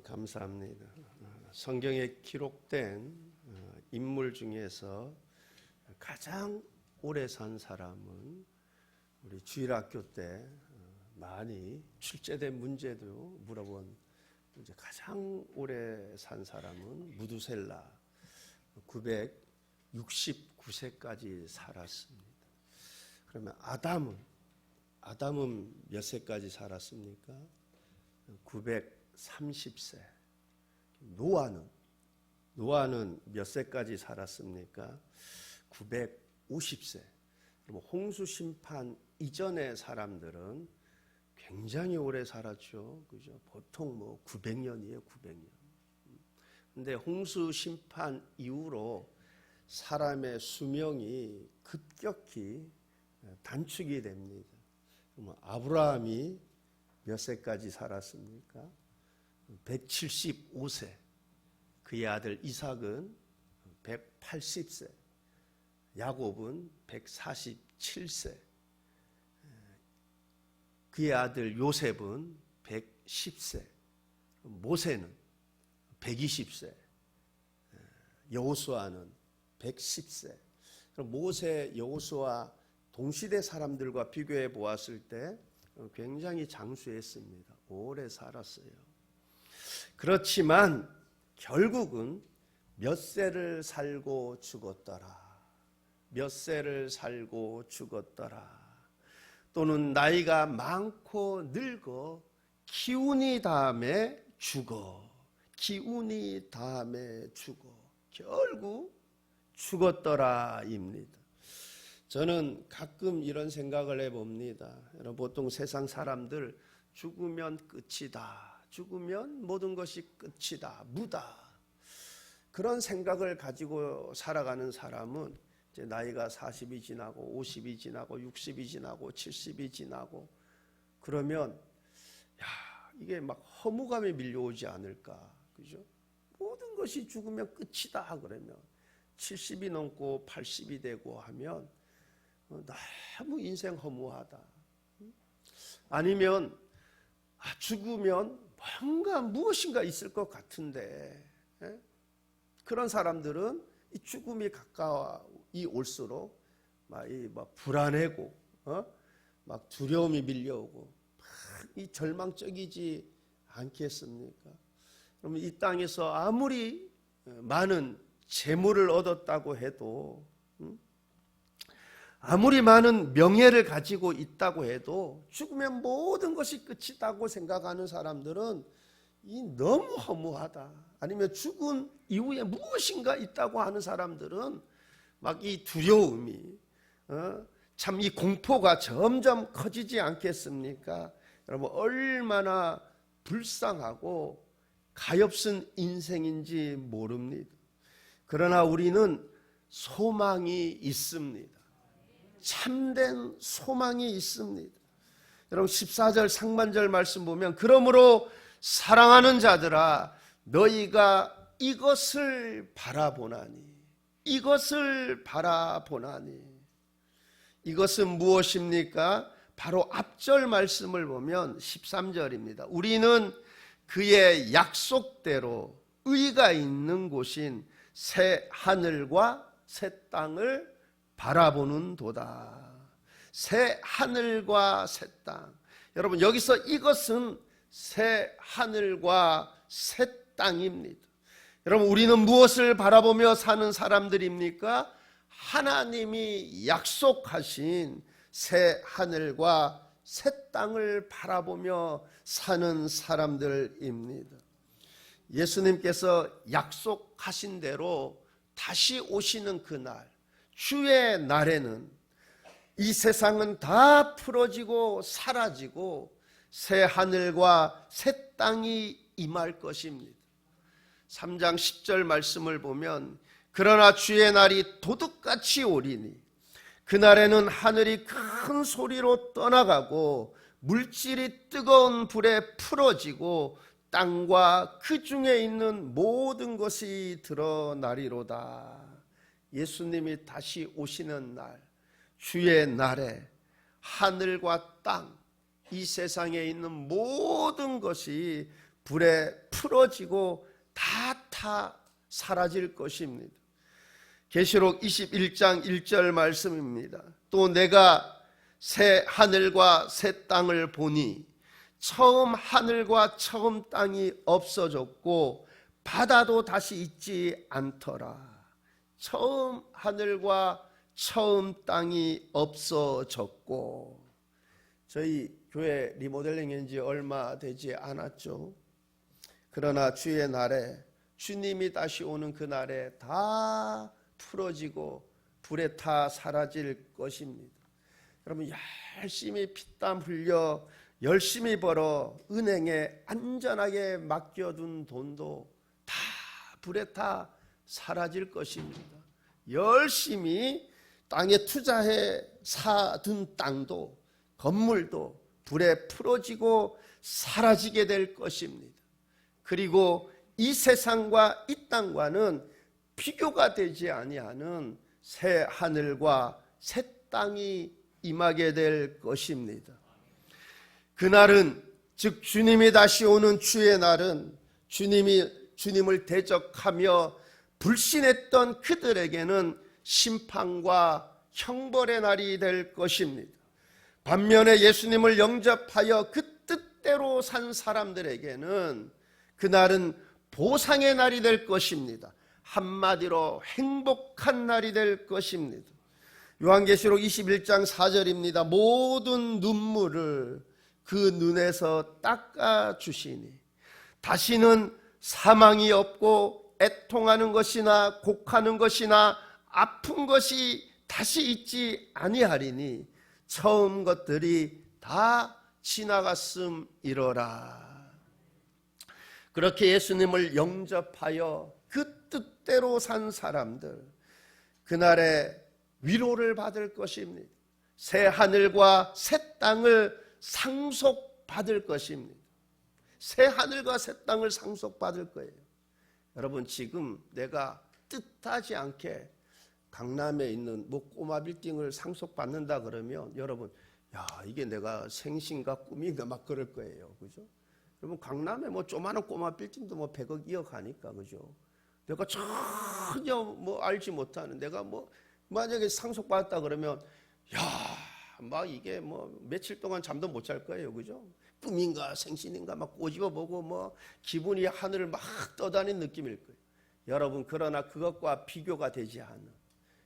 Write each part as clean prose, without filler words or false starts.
감사합니다. 성경에 기록된 인물 중에서 가장 오래 산 사람은 우리 주일학교 때 많이 출제된 문제도 물어본 이제 가장 오래 산 사람은 무두셀라 969세까지 살았습니다. 그러면 아담은 몇 세까지 살았습니까? 930세. 노아는 몇 세까지 살았습니까? 950세. 그럼 홍수 심판 이전의 사람들은 굉장히 오래 살았죠. 그죠? 보통 900년이에요, 900년. 근데 홍수 심판 이후로 사람의 수명이 급격히 단축이 됩니다. 아브라함이 몇 세까지 살았습니까? 175세. 그의 아들 이삭은 180세. 야곱은 147세. 그의 아들 요셉은 110세. 모세는 120세. 여호수아는 110세. 그럼 모세, 여호수아 동시대 사람들과 비교해 보았을 때 굉장히 장수했습니다. 오래 살았어요. 그렇지만 결국은 몇 세를 살고 죽었더라. 몇 세를 살고 죽었더라. 또는 나이가 많고 늙어 기운이 다음에 죽어. 기운이 다음에 죽어. 결국 죽었더라입니다. 저는 가끔 이런 생각을 해봅니다. 여러분, 보통 세상 사람들 죽으면 끝이다. 죽으면 모든 것이 끝이다. 무다. 그런 생각을 가지고 살아가는 사람은 이제 나이가 40이 지나고 50이 지나고 60이 지나고 70이 지나고 그러면 이게 막 허무감이 밀려오지 않을까. 그죠? 모든 것이 죽으면 끝이다. 그러면 70이 넘고 80이 되고 하면 너무 인생 허무하다. 아니면 죽으면 뭔가 무엇인가 있을 것 같은데 그런 사람들은 이 죽음이 가까이 올수록 막 불안해고 막 두려움이 밀려오고 이 절망적이지 않겠습니까? 그러면 이 땅에서 아무리 많은 재물을 얻었다고 해도 아무리 많은 명예를 가지고 있다고 해도 죽으면 모든 것이 끝이다고 생각하는 사람들은 이 너무 허무하다. 아니면 죽은 이후에 무엇인가 있다고 하는 사람들은 막 이 두려움이 참 이 공포가 점점 커지지 않겠습니까? 여러분 얼마나 불쌍하고 가엾은 인생인지 모릅니다. 그러나 우리는 소망이 있습니다. 참된 소망이 있습니다. 여러분 14절 상반절 말씀 보면 그러므로 사랑하는 자들아 너희가 이것을 바라보나니 이것을 바라보나니 이것은 무엇입니까? 바로 앞절 말씀을 보면 13절입니다. 우리는 그의 약속대로 의가 있는 곳인 새 하늘과 새 땅을 바라보는 도다. 새 하늘과 새 땅. 여러분 여기서 이것은 새 하늘과 새 땅입니다. 여러분 우리는 무엇을 바라보며 사는 사람들입니까? 하나님이 약속하신 새 하늘과 새 땅을 바라보며 사는 사람들입니다. 예수님께서 약속하신 대로 다시 오시는 그날 주의 날에는 이 세상은 다 풀어지고 사라지고 새 하늘과 새 땅이 임할 것입니다. 3장 10절 말씀을 보면 그러나 주의 날이 도둑같이 오리니 그날에는 하늘이 큰 소리로 떠나가고 물질이 뜨거운 불에 풀어지고 땅과 그 중에 있는 모든 것이 드러나리로다. 예수님이 다시 오시는 날, 주의 날에 하늘과 땅, 이 세상에 있는 모든 것이 불에 풀어지고 다 사라질 것입니다. 계시록 21장 1절 말씀입니다. 또 내가 새 하늘과 새 땅을 보니 처음 하늘과 처음 땅이 없어졌고 바다도 다시 있지 않더라. 처음 하늘과 처음 땅이 없어졌고, 저희 교회 리모델링한 지 얼마 되지 않았죠. 그러나 주의 날에, 주님이 다시 오는 그날에 다 풀어지고 불에 타 사라질 것입니다. 여러분, 열심히 피땀 흘려 열심히 벌어 은행에 안전하게 맡겨둔 돈도 다 불에 타 사라질 것입니다. 열심히 땅에 투자해 사둔 땅도 건물도 불에 풀어지고 사라지게 될 것입니다. 그리고 이 세상과 이 땅과는 비교가 되지 아니하는 새 하늘과 새 땅이 임하게 될 것입니다. 그날은, 즉 주님이 다시 오는 주의 날은, 주님을 대적하며 불신했던 그들에게는 심판과 형벌의 날이 될 것입니다. 반면에 예수님을 영접하여 그 뜻대로 산 사람들에게는 그날은 보상의 날이 될 것입니다. 한마디로 행복한 날이 될 것입니다. 요한계시록 21장 4절입니다. 모든 눈물을 그 눈에서 닦아주시니 다시는 사망이 없고 애통하는 것이나 곡하는 것이나 아픈 것이 다시 있지 아니하리니 처음 것들이 다 지나갔음이로라. 그렇게 예수님을 영접하여 그 뜻대로 산 사람들, 그날에 위로를 받을 것입니다. 새 하늘과 새 땅을 상속받을 것입니다. 새 하늘과 새 땅을 상속받을 거예요. 여러분, 지금 내가 뜻하지 않게 강남에 있는 꼬마 빌딩을 상속받는다 그러면 여러분, 야, 이게 내가 생신가 꿈인가 막 그럴 거예요. 그죠? 여러분, 강남에 조만한 꼬마 빌딩도 100억, 2억 하니까, 그죠? 내가 전혀 알지 못하는, 내가 만약에 상속받았다 그러면, 야, 막 이게 며칠 동안 잠도 못 잘 거예요. 그죠? 꿈인가 생신인가 막 꼬집어보고 기분이 하늘을 막 떠다니는 느낌일 거예요. 여러분, 그러나 그것과 비교가 되지 않는,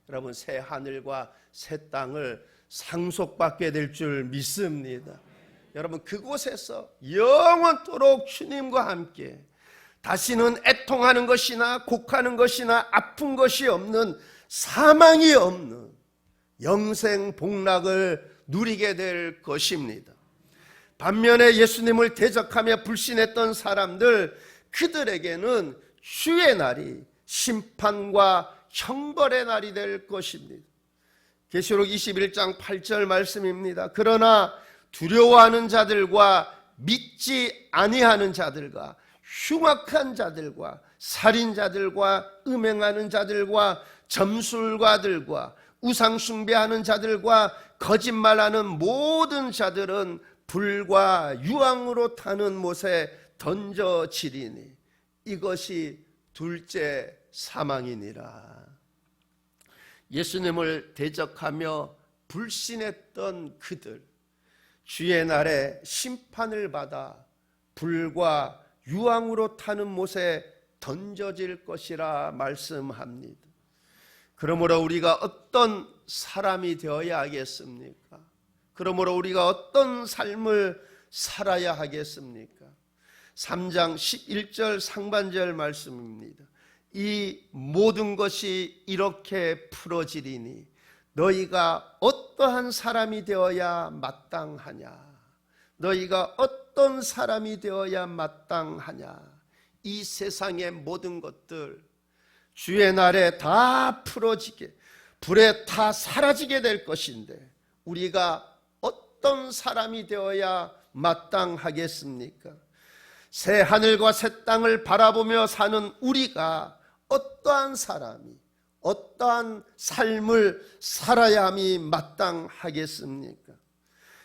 여러분, 새 하늘과 새 땅을 상속받게 될 줄 믿습니다. 여러분, 그곳에서 영원토록 주님과 함께 다시는 애통하는 것이나 곡하는 것이나 아픈 것이 없는, 사망이 없는 영생 복락을 누리게 될 것입니다. 반면에 예수님을 대적하며 불신했던 사람들, 그들에게는 주의 날이 심판과 형벌의 날이 될 것입니다. 계시록 21장 8절 말씀입니다. 그러나 두려워하는 자들과 믿지 아니하는 자들과 흉악한 자들과 살인자들과 음행하는 자들과 점술가들과 우상숭배하는 자들과 거짓말하는 모든 자들은 불과 유황으로 타는 못에 던져지리니 이것이 둘째 사망이니라. 예수님을 대적하며 불신했던 그들, 주의 날에 심판을 받아 불과 유황으로 타는 못에 던져질 것이라 말씀합니다. 그러므로 우리가 어떤 사람이 되어야 하겠습니까? 그러므로 우리가 어떤 삶을 살아야 하겠습니까? 3장 11절 상반절 말씀입니다. 이 모든 것이 이렇게 풀어지리니 너희가 어떠한 사람이 되어야 마땅하냐? 너희가 어떤 사람이 되어야 마땅하냐? 이 세상의 모든 것들 주의 날에 다 풀어지게, 불에 다 사라지게 될 것인데 우리가 어떤 사람이 되어야 마땅하겠습니까? 새 하늘과 새 땅을 바라보며 사는 우리가 어떠한 사람이, 어떠한 삶을 살아야 함이 마땅하겠습니까?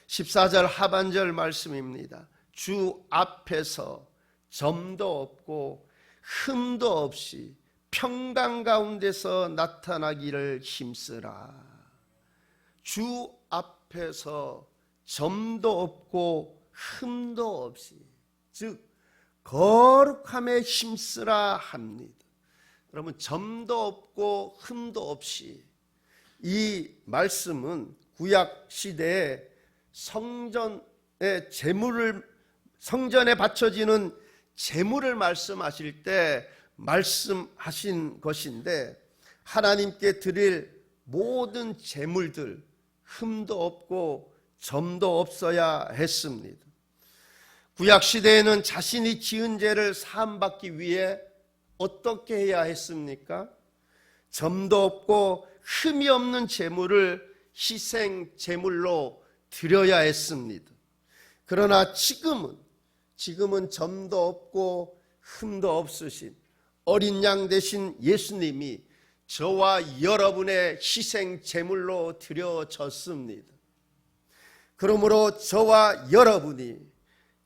14절 하반절 말씀입니다. 주 앞에서 점도 없고 흠도 없이 평강 가운데서 나타나기를 힘쓰라. 주 앞에서 점도 없고 흠도 없이, 즉 거룩함에 힘쓰라 합니다. 여러분, 점도 없고 흠도 없이, 이 말씀은 구약 시대에 성전에 바쳐지는 제물을 말씀하실 때 말씀하신 것인데, 하나님께 드릴 모든 제물들 흠도 없고 점도 없어야 했습니다. 구약 시대에는 자신이 지은 죄를 사함받기 위해 어떻게 해야 했습니까? 점도 없고 흠이 없는 제물을 희생 제물로 드려야 했습니다. 그러나 지금은 점도 없고 흠도 없으신 어린 양 되신 예수님이 저와 여러분의 희생 제물로 드려졌습니다. 그러므로 저와 여러분이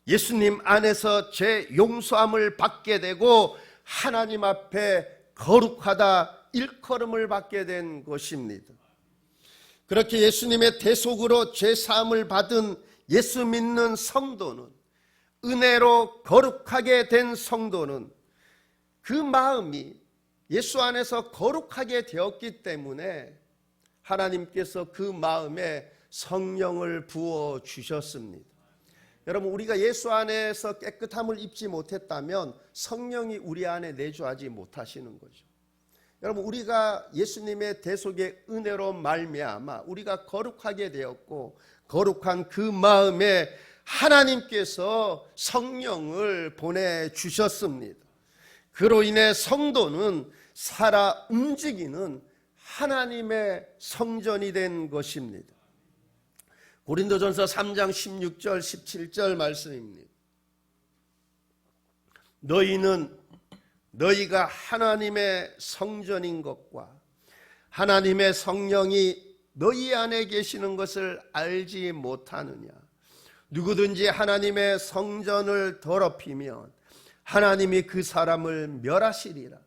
예수님 안에서 죄 용서함을 받게 되고 하나님 앞에 거룩하다 일컬음을 받게 된 것입니다. 그렇게 예수님의 대속으로 죄 사함을 받은 예수 믿는 성도는, 은혜로 거룩하게 된 성도는 그 마음이 예수 안에서 거룩하게 되었기 때문에 하나님께서 그 마음에 성령을 부어 주셨습니다. 여러분, 우리가 예수 안에서 깨끗함을 입지 못했다면 성령이 우리 안에 내주하지 못하시는 거죠. 여러분, 우리가 예수님의 대속의 은혜로 말미암아 우리가 거룩하게 되었고, 거룩한 그 마음에 하나님께서 성령을 보내주셨습니다. 그로 인해 성도는 살아 움직이는 하나님의 성전이 된 것입니다. 고린도전서 3장 16절 17절 말씀입니다. 너희가 하나님의 성전인 것과 하나님의 성령이 너희 안에 계시는 것을 알지 못하느냐. 누구든지 하나님의 성전을 더럽히면 하나님이 그 사람을 멸하시리라.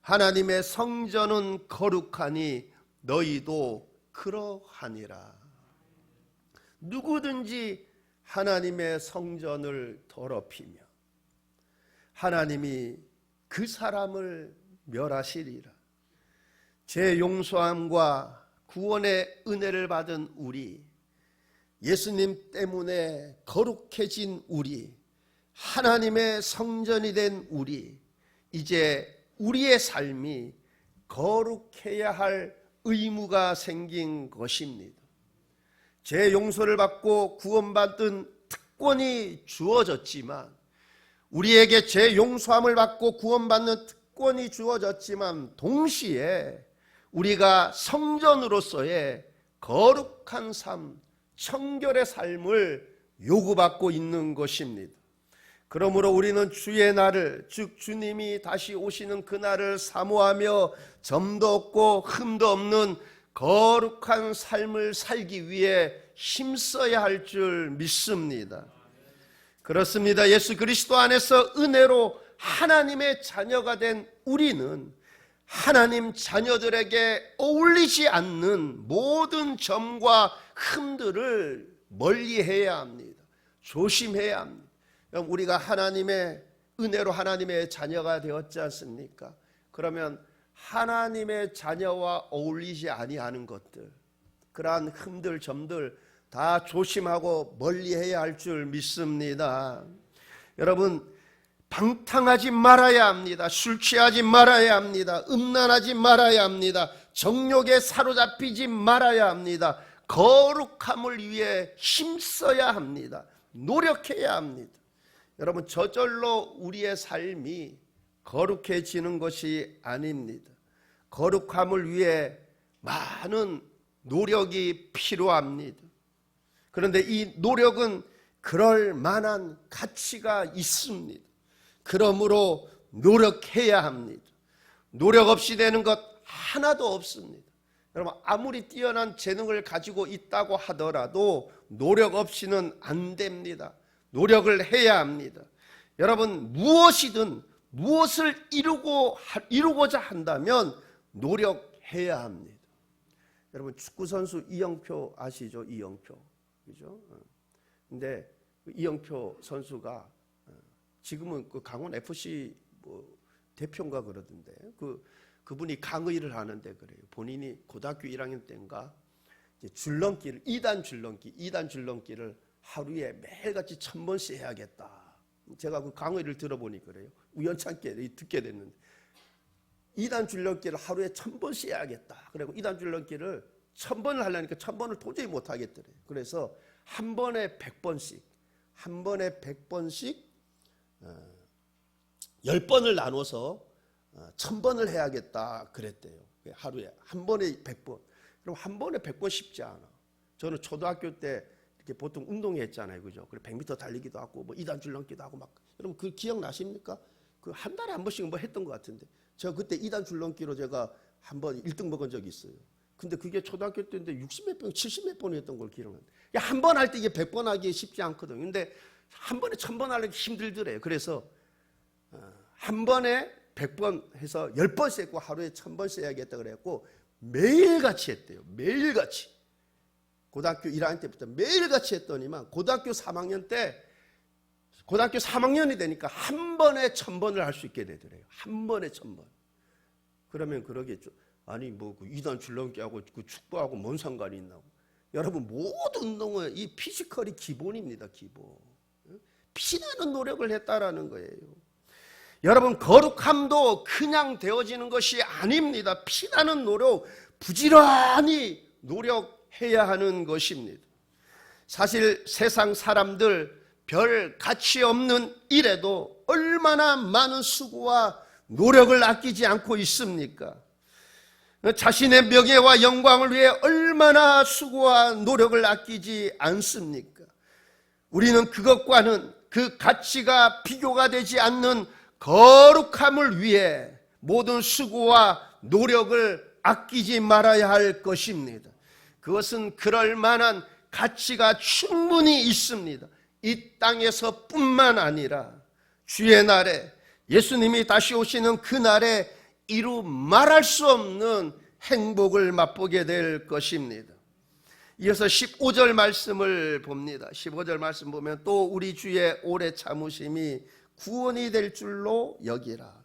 하나님의 성전은 거룩하니 너희도 그러하니라. 누구든지 하나님의 성전을 더럽히며 하나님이 그 사람을 멸하시리라. 죄 용서함과 구원의 은혜를 받은 우리, 예수님 때문에 거룩해진 우리, 하나님의 성전이 된 우리, 이제 우리의 삶이 거룩해야 할 의무가 생긴 것입니다. 죄 용서를 받고 구원받은 특권이 주어졌지만, 우리에게 죄 용서함을 받고 구원받는 특권이 주어졌지만 동시에 우리가 성전으로서의 거룩한 삶, 청결의 삶을 요구받고 있는 것입니다. 그러므로 우리는 주의 날을, 즉 주님이 다시 오시는 그날을 사모하며 점도 없고 흠도 없는 거룩한 삶을 살기 위해 힘써야 할 줄 믿습니다. 그렇습니다. 예수 그리스도 안에서 은혜로 하나님의 자녀가 된 우리는 하나님 자녀들에게 어울리지 않는 모든 점과 흠들을 멀리해야 합니다. 조심해야 합니다. 우리가 하나님의 은혜로 하나님의 자녀가 되었지 않습니까? 그러면 하나님의 자녀와 어울리지 아니하는 것들, 그러한 흠들, 점들 다 조심하고 멀리해야 할 줄 믿습니다. 여러분, 방탕하지 말아야 합니다. 술 취하지 말아야 합니다. 음란하지 말아야 합니다. 정욕에 사로잡히지 말아야 합니다. 거룩함을 위해 힘써야 합니다. 노력해야 합니다. 여러분, 저절로 우리의 삶이 거룩해지는 것이 아닙니다. 거룩함을 위해 많은 노력이 필요합니다. 그런데 이 노력은 그럴 만한 가치가 있습니다. 그러므로 노력해야 합니다. 노력 없이 되는 것 하나도 없습니다. 여러분, 아무리 뛰어난 재능을 가지고 있다고 하더라도 노력 없이는 안 됩니다. 노력을 해야 합니다. 여러분, 무엇이든 무엇을 이루고자 한다면 노력해야 합니다. 여러분, 축구선수 이영표 아시죠? 이영표. 그죠? 근데 이영표 선수가 지금은 그 강원 FC 대표인가 그러던데, 그분이 강의를 하는데 그래요. 본인이 고등학교 1학년 때인가 이제 줄넘기를 2단 줄넘기를 하루에 매일같이 1000번씩 해야겠다. 제가 그 강의를 들어보니 그래요. 우연찮게 듣게 됐는데 2단 줄넘기를 하루에 1000번씩 해야겠다. 그리고 2단 줄넘기를 1000번을 하려니까 1000번을 도저히 못 하겠더래요. 그래서 한 번에 100번씩 10번을 나눠서 1000번을 해야겠다 그랬대요. 하루에 한 번에 100번. 그럼 한 번에 100번 쉽지 않아. 저는 초등학교 때 이렇게 보통 운동했잖아요, 그죠? 그래 100m 달리기도 하고 뭐 2단 줄넘기도 하고 막. 여러분 그 기억나십니까? 그 한 달에 한 번씩 뭐 했던 것 같은데, 제가 그때 2단 줄넘기로 제가 한 번 1등 먹은 적이 있어요. 근데 그게 초등학교 때인데 60몇 번, 70몇 번 했던 걸 기억하는데, 한 번 할 때 이게 100번 하기 쉽지 않거든요. 근데 한 번에 1000번 하려면 힘들더래요. 그래서 한 번에 100번 해서 10번씩 했고 하루에 1000번씩 해야겠다 그래갖고 매일같이 했대요. 매일같이. 고등학교 1학년 때부터 매일같이 했더니만 고등학교 3학년이 되니까 한 번에 1000번을 할 수 있게 되더래요. 한 번에 1000번. 그러면 그러겠죠. 아니 뭐 그 2단 줄넘기하고 그 축구하고 뭔 상관이 있나고. 여러분, 모든 운동은 이 피지컬이 기본입니다. 기본. 피나는 노력을 했다라는 거예요. 여러분, 거룩함도 그냥 되어지는 것이 아닙니다. 피나는 노력, 부지런히 노력해야 하는 것입니다. 사실 세상 사람들 별 가치 없는 일에도 얼마나 많은 수고와 노력을 아끼지 않고 있습니까? 자신의 명예와 영광을 위해 얼마나 수고와 노력을 아끼지 않습니까? 우리는 그것과는 그 가치가 비교가 되지 않는 거룩함을 위해 모든 수고와 노력을 아끼지 말아야 할 것입니다. 그것은 그럴 만한 가치가 충분히 있습니다. 이 땅에서 뿐만 아니라 주의 날에, 예수님이 다시 오시는 그 날에 이루 말할 수 없는 행복을 맛보게 될 것입니다. 이어서 15절 말씀을 봅니다. 15절 말씀 보면 또 우리 주의 오래 참으심이 구원이 될 줄로 여기라.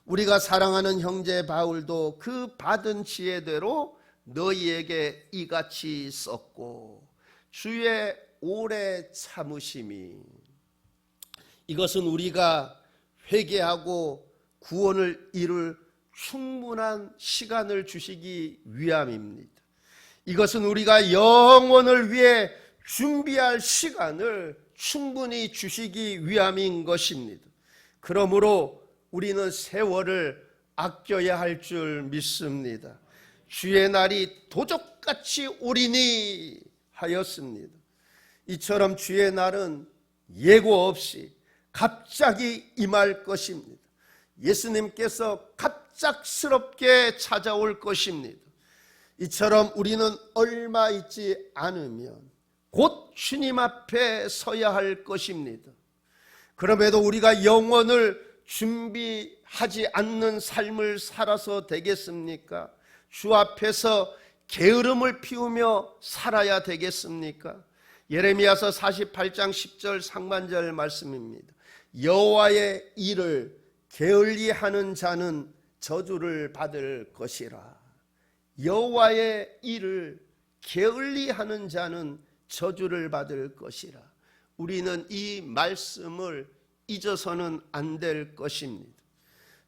우리가 사랑하는 형제 바울도 그 받은 지혜대로 너희에게 이같이 썼고, 주의 오래 참으심이, 이것은 우리가 회개하고 구원을 이룰 충분한 시간을 주시기 위함입니다. 이것은 우리가 영원을 위해 준비할 시간을 충분히 주시기 위함인 것입니다. 그러므로 우리는 세월을 아껴야 할 줄 믿습니다. 주의 날이 도적같이 오리니 하였습니다. 이처럼 주의 날은 예고 없이 갑자기 임할 것입니다. 예수님께서 갑작스럽게 찾아올 것입니다. 이처럼 우리는 얼마 있지 않으면 곧 주님 앞에 서야 할 것입니다. 그럼에도 우리가 영원을 준비하지 않는 삶을 살아서 되겠습니까? 주 앞에서 게으름을 피우며 살아야 되겠습니까? 예레미야서 48장 10절 상반절 말씀입니다. 여호와의 일을 게을리하는 자는 저주를 받을 것이라. 여호와의 일을 게을리하는 자는 저주를 받을 것이라. 우리는 이 말씀을 잊어서는 안 될 것입니다.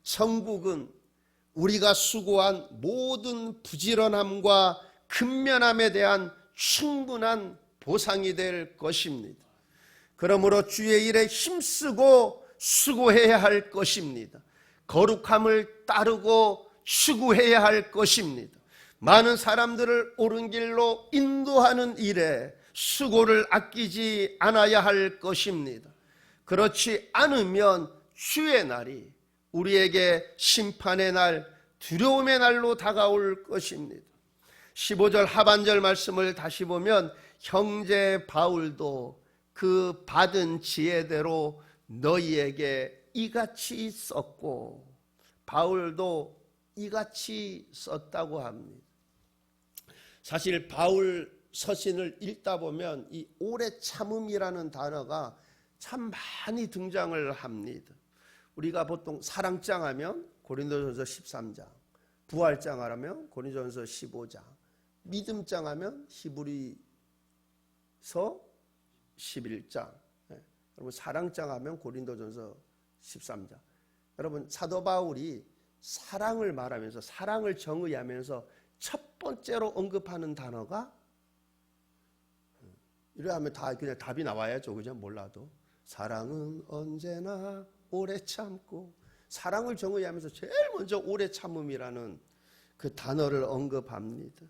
천국은 우리가 수고한 모든 부지런함과 근면함에 대한 충분한 보상이 될 것입니다. 그러므로 주의 일에 힘쓰고 수고해야 할 것입니다. 거룩함을 따르고 추구해야 할 것입니다. 많은 사람들을 옳은 길로 인도하는 일에 수고를 아끼지 않아야 할 것입니다. 그렇지 않으면 주의 날이 우리에게 심판의 날, 두려움의 날로 다가올 것입니다. 15절 하반절 말씀을 다시 보면 형제 바울도 그 받은 지혜대로 너희에게 이같이 썼고 바울도 이같이 썼다고 합니다. 사실 바울 서신을 읽다 보면 이 오래 참음이라는 단어가 참 많이 등장을 합니다. 우리가 보통 사랑장 하면 고린도전서 13장, 부활장 하면 고린도전서 15장, 믿음장 하면 히브리서 11장, 여러분 사랑장 하면 고린도전서 13장. 여러분 사도 바울이 사랑을 말하면서 사랑을 정의하면서 첫 번째로 언급하는 단어가 이래 하면 다 그냥 답이 나와야죠. 그죠? 몰라도 사랑은 언제나 오래 참고, 사랑을 정의하면서 제일 먼저 오래 참음이라는 그 단어를 언급합니다.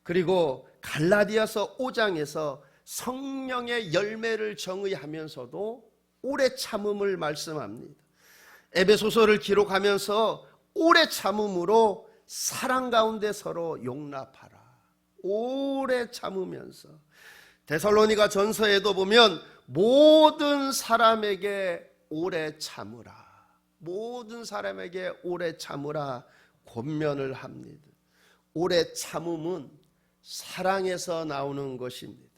그리고 갈라디아서 5장에서 성령의 열매를 정의하면서도 오래 참음을 말씀합니다. 에베소서를 기록하면서 오래 참음으로 사랑 가운데 서로 용납하라, 오래 참으면서. 데살로니가 전서에도 보면 모든 사람에게 오래 참으라, 모든 사람에게 오래 참으라 권면을 합니다. 오래 참음은 사랑에서 나오는 것입니다.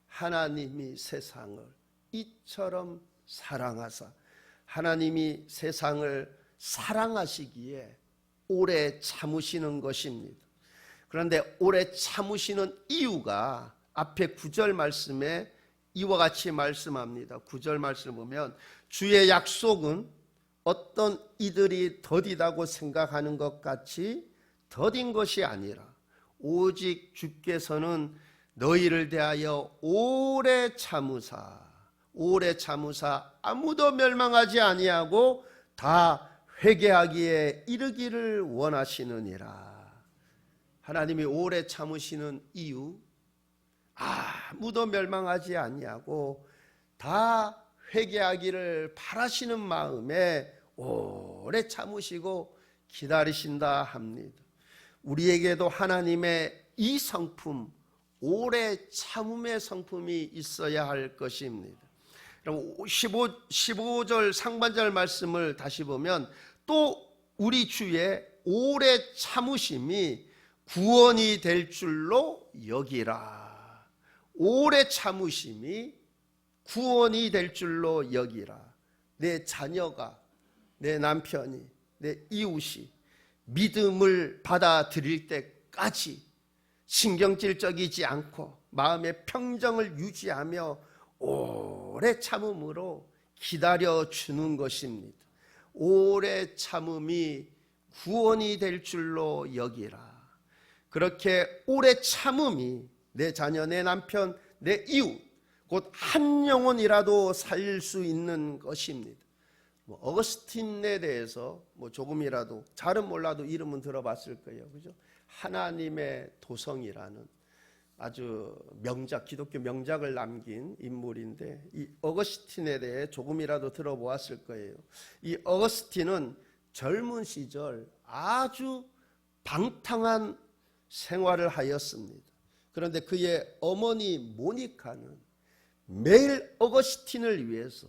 하나님이 세상을 이처럼 사랑하사, 하나님이 세상을 사랑하시기에 오래 참으시는 것입니다. 그런데 오래 참으시는 이유가 앞에 9절 말씀에 이와 같이 말씀합니다. 9절 말씀을 보면 주의 약속은 어떤 이들이 더디다고 생각하는 것 같이 더딘 것이 아니라 오직 주께서는 너희를 대하여 오래 참으사 아무도 멸망하지 아니하고 다 회개하기에 이르기를 원하시느니라. 하나님이 오래 참으시는 이유, 아무도 멸망하지 아니하고 다 회개하기를 바라시는 마음에 오래 참으시고 기다리신다 합니다. 우리에게도 하나님의 이 성품, 오래 참음의 성품이 있어야 할 것입니다. 15절 상반절 말씀을 다시 보면 또 우리 주의 오래 참으심이 구원이 될 줄로 여기라. 오래 참으심이 구원이 될 줄로 여기라. 내 자녀가, 내 남편이, 내 이웃이 믿음을 받아들일 때까지 신경질적이지 않고 마음의 평정을 유지하며 오래 참음으로 기다려주는 것입니다. 오래 참음이 구원이 될 줄로 여기라. 그렇게 오래 참음이 내 자녀, 내 남편, 내 이웃, 곧 한 영혼이라도 살릴 수 있는 것입니다. 어거스틴에 대해서 조금이라도, 잘은 몰라도 이름은 들어봤을 거예요. 그죠? 하나님의 도성이라는 아주 명작, 기독교 명작을 남긴 인물인데, 이 어거스틴에 대해 조금이라도 들어보았을 거예요. 이 어거스틴은 젊은 시절 아주 방탕한 생활을 하였습니다. 그런데 그의 어머니 모니카는 매일 어거스틴을 위해서,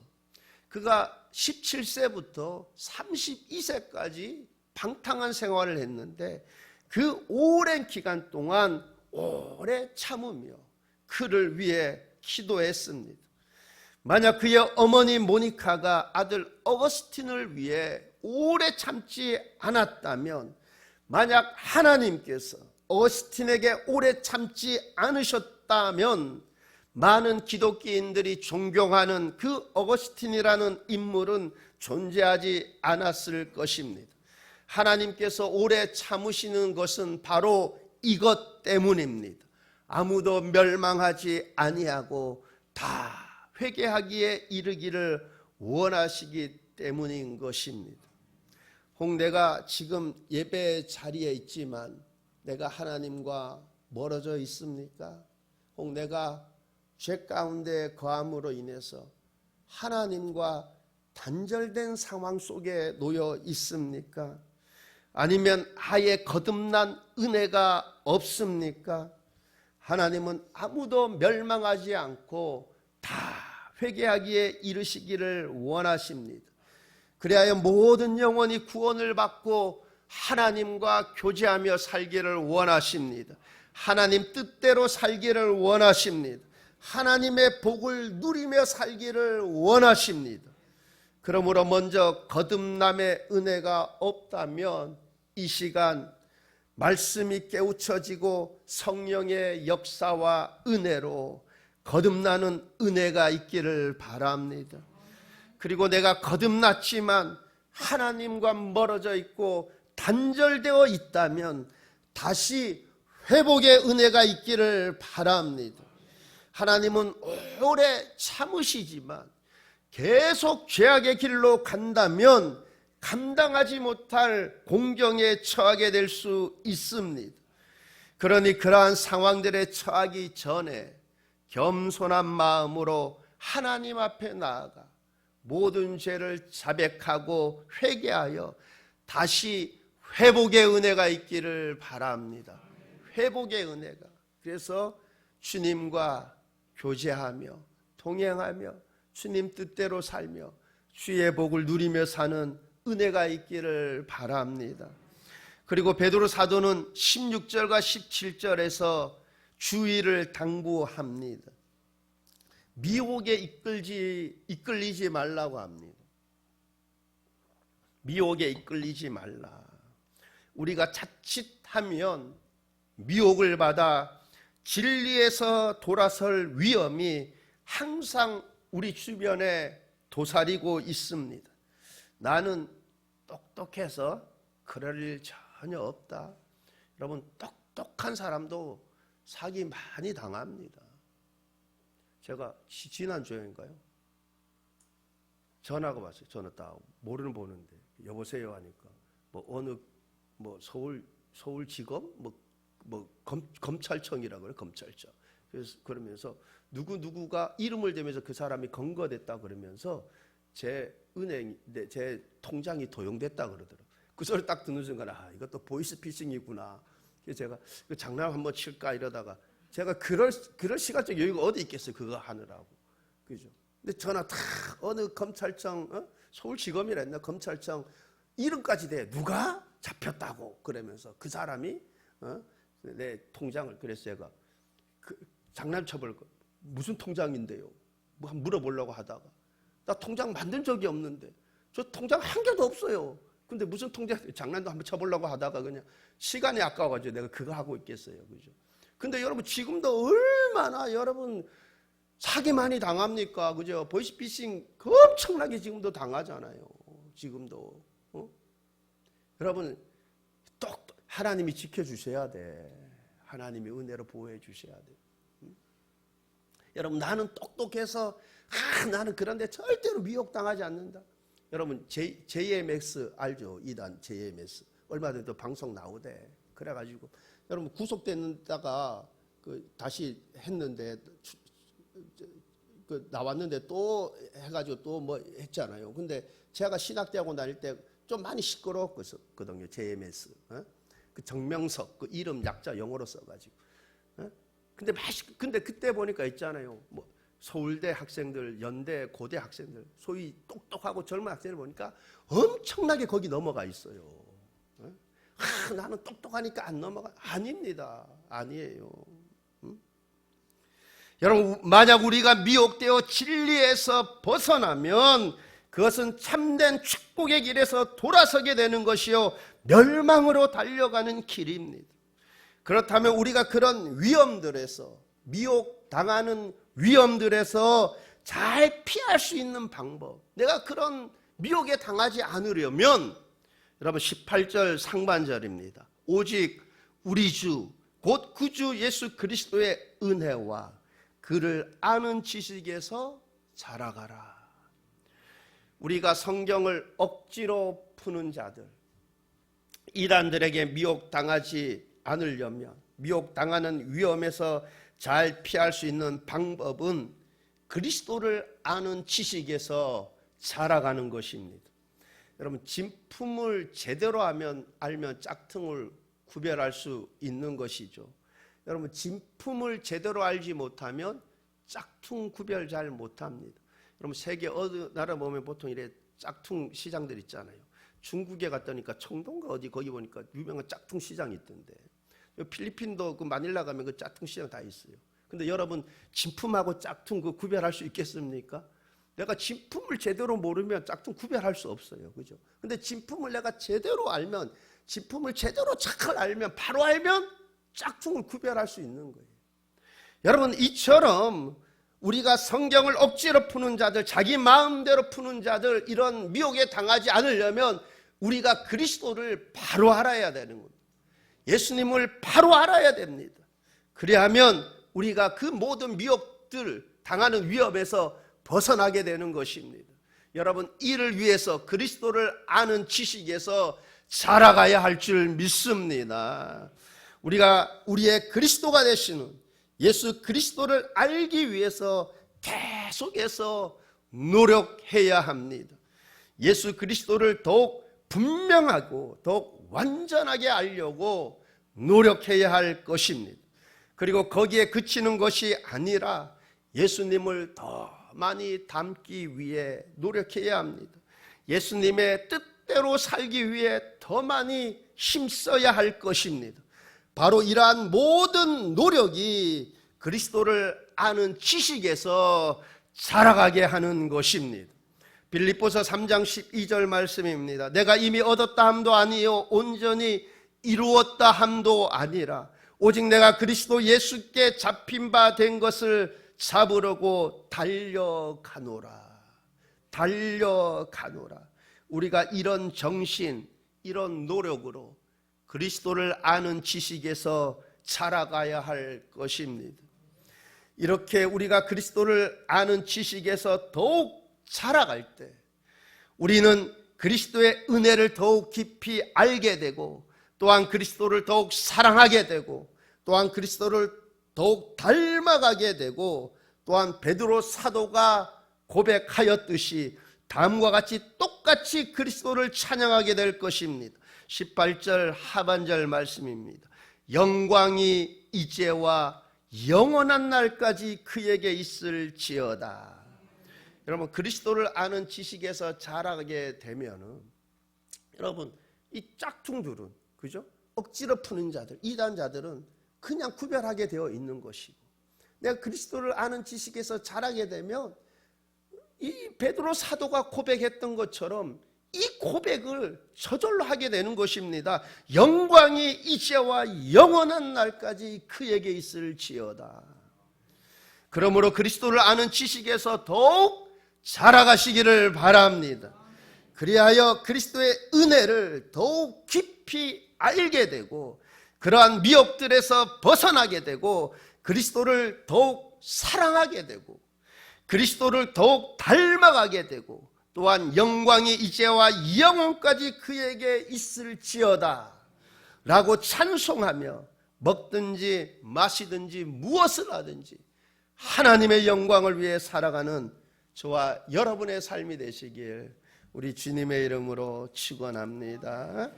그가 17세부터 32세까지 방탕한 생활을 했는데 그 오랜 기간 동안 오래 참으며 그를 위해 기도했습니다. 만약 그의 어머니 모니카가 아들 어거스틴을 위해 오래 참지 않았다면, 만약 하나님께서 어거스틴에게 오래 참지 않으셨다면 많은 기독교인들이 존경하는 그 어거스틴이라는 인물은 존재하지 않았을 것입니다. 하나님께서 오래 참으시는 것은 바로 이것 때문입니다. 아무도 멸망하지 아니하고 다 회개하기에 이르기를 원하시기 때문인 것입니다. 혹 내가 지금 예배 자리에 있지만 내가 하나님과 멀어져 있습니까? 혹 내가 죄 가운데 거함으로 인해서 하나님과 단절된 상황 속에 놓여 있습니까? 아니면 아예 거듭난 은혜가 없습니까? 하나님은 아무도 멸망하지 않고 다 회개하기에 이르시기를 원하십니다. 그리하여 모든 영혼이 구원을 받고 하나님과 교제하며 살기를 원하십니다. 하나님 뜻대로 살기를 원하십니다. 하나님의 복을 누리며 살기를 원하십니다. 그러므로 먼저 거듭남의 은혜가 없다면 이 시간 말씀이 깨우쳐지고 성령의 역사와 은혜로 거듭나는 은혜가 있기를 바랍니다. 그리고 내가 거듭났지만 하나님과 멀어져 있고 단절되어 있다면 다시 회복의 은혜가 있기를 바랍니다. 하나님은 오래 참으시지만 계속 죄악의 길로 간다면 감당하지 못할 공경에 처하게 될 수 있습니다. 그러니 그러한 상황들에 처하기 전에 겸손한 마음으로 하나님 앞에 나아가 모든 죄를 자백하고 회개하여 다시 회복의 은혜가 있기를 바랍니다. 회복의 은혜가. 그래서 주님과 교제하며 동행하며 주님 뜻대로 살며 주의 복을 누리며 사는 은혜가 있기를 바랍니다. 그리고 베드로 사도는 16절과 17절에서 주의를 당부합니다. 미혹에 이끌리지 말라고 합니다. 미혹에 이끌리지 말라. 우리가 자칫하면 미혹을 받아 진리에서 돌아설 위험이 항상 우리 주변에 도사리고 있습니다. 나는 똑똑해서 그럴 일 전혀 없다. 여러분, 똑똑한 사람도 사기 많이 당합니다. 제가 지난주에인가요? 전화가 왔어요. 전화 딱 모르는 보는데 여보세요 하니까 서울지검 검찰청이라고 그래요. 검찰청. 그래서 그러면서 누구가 이름을 대면서 그 사람이 검거됐다 그러면서 제 통장이 도용됐다 그러더라고요. 그 소리 딱 듣는 순간 이것도 보이스피싱이구나. 그래서 제가 장난 한번 칠까 이러다가 제가 그럴 시간적 여유가 어디 있겠어요. 그거 하느라고. 그죠? 근데 전화 탁 어느 검찰청 서울지검이라 했나 검찰청 이름까지 돼. 누가 잡혔다고 그러면서 그 사람이 내 통장을 그래서 제가 장난쳐볼 거 무슨 통장인데요? 뭐 한번 물어보려고 하다가 나 통장 만든 적이 없는데 저 통장 한 개도 없어요. 근데 무슨 통장 장난도 한번 쳐보려고 하다가 그냥 시간이 아까워가지고 내가 그거 하고 있겠어요. 그죠? 근데 여러분 지금도 얼마나 여러분 사기 많이 당합니까? 그죠? 보이스피싱 엄청나게 지금도 당하잖아요. 지금도. 여러분 하나님이 지켜주셔야 돼. 하나님이 은혜로 보호해 주셔야 돼. 여러분 나는 똑똑해서 나는 그런데 절대로 미혹당하지 않는다. 여러분 JMS 알죠? 2단 JMS 얼마 전에 또 방송 나오대. 그래가지고 여러분 구속됐다가 다시 했는데 나왔는데 또 해가지고 또 뭐 했잖아요. 근데 제가 신학대학원 다닐 때 좀 많이 시끄러웠거든요. JMS 그 정명석 그 이름 약자 영어로 써가지고. 근데 그때 보니까 있잖아요. 뭐 서울대 학생들, 연대, 고대 학생들, 소위 똑똑하고 젊은 학생들 보니까 엄청나게 거기 넘어가 있어요. 나는 똑똑하니까 안 넘어가. 아닙니다. 아니에요. 여러분, 만약 우리가 미혹되어 진리에서 벗어나면 그것은 참된 축복의 길에서 돌아서게 되는 것이요 멸망으로 달려가는 길입니다. 그렇다면 우리가 그런 위험들에서 미혹당하는 위험들에서 잘 피할 수 있는 방법, 내가 그런 미혹에 당하지 않으려면 여러분 18절 상반절입니다. 오직 우리 주 곧 그 주 예수 그리스도의 은혜와 그를 아는 지식에서 자라가라. 우리가 성경을 억지로 푸는 자들, 이단들에게 미혹당하지 않으려면 미혹당하는 위험에서 잘 피할 수 있는 방법은 그리스도를 아는 지식에서 자라가는 것입니다. 여러분 진품을 제대로 알면 짝퉁을 구별할 수 있는 것이죠. 여러분 진품을 제대로 알지 못하면 짝퉁 구별 잘 못합니다. 그럼 세계 어느 나라 보면 보통 이래 짝퉁 시장들 있잖아요. 중국에 갔다니까 청도인가 어디 거기 보니까 유명한 짝퉁 시장이 있던데. 필리핀도 그 마닐라 가면 그 짝퉁 시장 다 있어요. 근데 여러분 진품하고 짝퉁 그 구별할 수 있겠습니까? 내가 진품을 제대로 모르면 짝퉁 구별할 수 없어요. 그죠? 근데 진품을 내가 제대로 알면, 진품을 제대로 잘 알면, 바로 알면 짝퉁을 구별할 수 있는 거예요. 여러분, 이처럼 우리가 성경을 억지로 푸는 자들, 자기 마음대로 푸는 자들, 이런 미혹에 당하지 않으려면 우리가 그리스도를 바로 알아야 되는 겁니다. 예수님을 바로 알아야 됩니다. 그래야만 우리가 그 모든 미혹들 당하는 위협에서 벗어나게 되는 것입니다. 여러분, 이를 위해서 그리스도를 아는 지식에서 자라가야 할 줄 믿습니다. 우리가 우리의 그리스도가 되시는 예수 그리스도를 알기 위해서 계속해서 노력해야 합니다. 예수 그리스도를 더욱 분명하고 더욱 완전하게 알려고 노력해야 할 것입니다. 그리고 거기에 그치는 것이 아니라 예수님을 더 많이 닮기 위해 노력해야 합니다. 예수님의 뜻대로 살기 위해 더 많이 힘써야 할 것입니다. 바로 이러한 모든 노력이 그리스도를 아는 지식에서 자라가게 하는 것입니다. 빌립보서 3장 12절 말씀입니다. 내가 이미 얻었다 함도 아니요 온전히 이루었다 함도 아니라 오직 내가 그리스도 예수께 잡힌 바 된 것을 잡으려고 달려가노라. 달려가노라. 우리가 이런 정신, 이런 노력으로 그리스도를 아는 지식에서 자라가야 할 것입니다. 이렇게 우리가 그리스도를 아는 지식에서 더욱 자라갈 때 우리는 그리스도의 은혜를 더욱 깊이 알게 되고 또한 그리스도를 더욱 사랑하게 되고 또한 그리스도를 더욱 닮아가게 되고 또한 베드로 사도가 고백하였듯이 다음과 같이 똑같이 그리스도를 찬양하게 될 것입니다. 18절 하반절 말씀입니다. 영광이 이제와 영원한 날까지 그에게 있을지어다. 여러분, 그리스도를 아는 지식에서 자라게 되면은 여러분, 이 짝퉁들은, 그죠? 억지로 푸는 자들, 이단자들은 그냥 구별하게 되어 있는 것이고, 내가 그리스도를 아는 지식에서 자라게 되면 이 베드로 사도가 고백했던 것처럼 이 고백을 저절로 하게 되는 것입니다. 영광이 이제와 영원한 날까지 그에게 있을지어다. 그러므로 그리스도를 아는 지식에서 더욱 자라가시기를 바랍니다. 그리하여 그리스도의 은혜를 더욱 깊이 알게 되고 그러한 미혹들에서 벗어나게 되고 그리스도를 더욱 사랑하게 되고 그리스도를 더욱 닮아가게 되고 또한 영광이 이제와 영원까지 그에게 있을지어다 라고 찬송하며 먹든지 마시든지 무엇을 하든지 하나님의 영광을 위해 살아가는 저와 여러분의 삶이 되시길 우리 주님의 이름으로 축원합니다.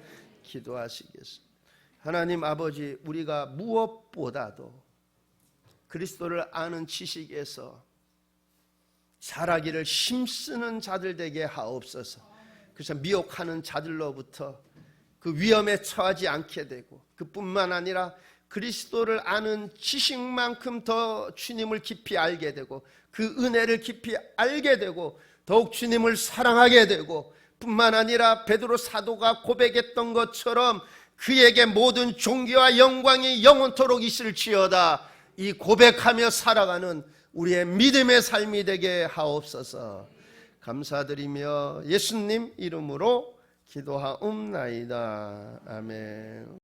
기도하시겠습니다. 하나님 아버지, 우리가 무엇보다도 그리스도를 아는 지식에서 자라기를 힘쓰는 자들 되게 하옵소서. 그래서 미혹하는 자들로부터 그 위험에 처하지 않게 되고 그뿐만 아니라 그리스도를 아는 지식만큼 더 주님을 깊이 알게 되고 그 은혜를 깊이 알게 되고 더욱 주님을 사랑하게 되고 뿐만 아니라 베드로 사도가 고백했던 것처럼 그에게 모든 존귀와 영광이 영원토록 있을지어다. 이 고백하며 살아가는 우리의 믿음의 삶이 되게 하옵소서. 감사드리며 예수님 이름으로 기도하옵나이다. 아멘.